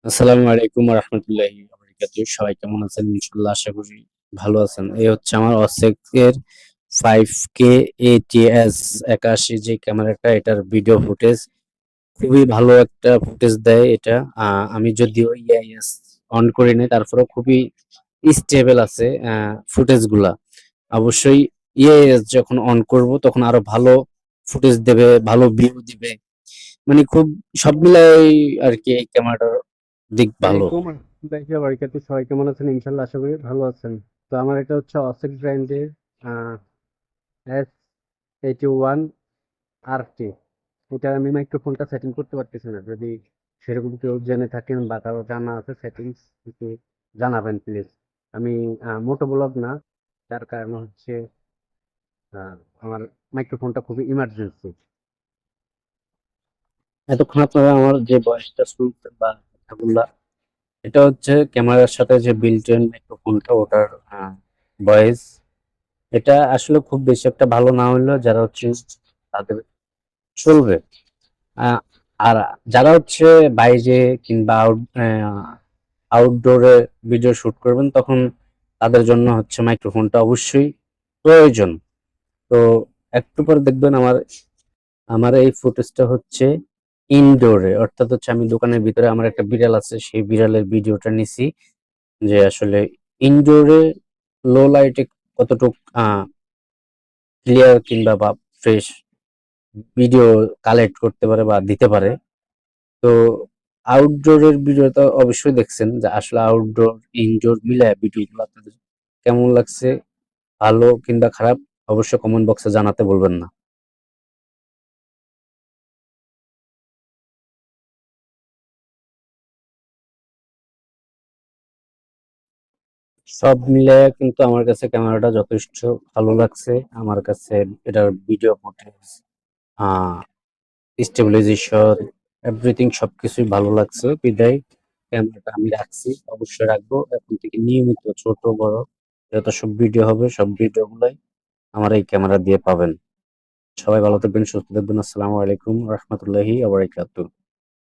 আসসালামু আলাইকুম রহমতুল্লাহি সবাই কেমন আছেন? ইনশাল্লাহ আশা করি ভালো আছেন। এই হচ্ছে আমার অসেক এর 5K ATS 81 যে ক্যামেরাটা, এটার ভিডিও ফুটেজ খুবই ভালো একটা ফুটেজ দেয় এটা। আমি যদিও ইআইএস অন করি নাই, তারপরেও খুবই স্টেবল আছে ফুটেজ গুলা। অবশ্যই ইআইএস যখন অন করব তখন আরো ভালো ফুটেজ দেবে, ভালো ভিউ দিবে। মানে খুব সব মিলাই আর কি এই ক্যামেরাটার দিক ভালো। ওয়ালাইকুম আসসালামু বারাকাতুহু। সবাই কেমন আছেন? ইনশাল্লাহ আশা করি ভালো আছেন। তো আমার এটা হচ্ছে অসেক ব্র্যান্ডের S81 RT। এটা আমি মাইক্রোফোনটা সেটিং করতে পারতেছি না, যদি সেরকম কেউ জেনে থাকেন বা কারো জানা আছে সেটিংস, একটু জানাবেন প্লিজ। আমি মোটো ব্লগ না, তার কারণ হচ্ছে আহ, আমার মাইক্রোফোনটা খুবই ইমার্জেন্সি। এতক্ষণ আপনারা আমার যে ভয়েসটা শুনছেন বা কথাগুলা, এটা হচ্ছে ক্যামেরার সাথে যে বিল্ট ইন মাইক্রোফোনটা, ওটার ভয়েস। এটা আসলে খুব বেশি একটা ভালো না হইলেও যারা হচ্ছে তাদের চলবে। আহ, আর যারা হচ্ছে বাইরে কিংবা আউটডোরে ভিডিও শুট করবেন, তখন তাদের জন্য হচ্ছে মাইক্রোফোনটা অবশ্যই প্রয়োজন। তো একটু পরে দেখবেন আমার আমার এই ফুটেজটা হচ্ছে ইনডোরে, অর্থাৎ হচ্ছে আমি দোকানের ভিতরে, আমার একটা বিড়াল আছে, সেই বিড়ালের ভিডিওটা নিছি, যে আসলে ইনডোরে লো লাইটে কতটুক ক্লিয়ার কিংবা বা ফ্রেশ ভিডিও কালেক্ট করতে পারে বা দিতে পারে। তো আউটডোরের ভিডিওটা অবশ্যই দেখছেন, যে আসলে আউটডোর ইনডোর মিলায় ভিডিওগুলো আপনাদের কেমন লাগছে, ভালো কিংবা খারাপ, অবশ্যই কমেন্ট বক্সে জানাতে বলবেন না। সব মিলায় কিন্তু আমার কাছে ক্যামেরাটা যথেষ্ট ভালো লাগছে। আমার কাছে এটার ভিডিও ফুটেজ, আহ স্টেবিলাইজেশন, এভরিথিং সবকিছুই ভালো লাগছে। বিদায় ক্যামেরাটা আমি রাখছি, অবশ্যই রাখবো। এখন থেকে নিয়মিত ছোট বড় যত সব ভিডিও হবে, সব ভিডিও গুলাই আমার এই ক্যামেরা দিয়ে পাবেন। সবাই ভালো থাকবেন, সুস্থ থাকবেন। আসসালামু আলাইকুম রহমতুল্লাহি ওয়া বারাকাতুহু।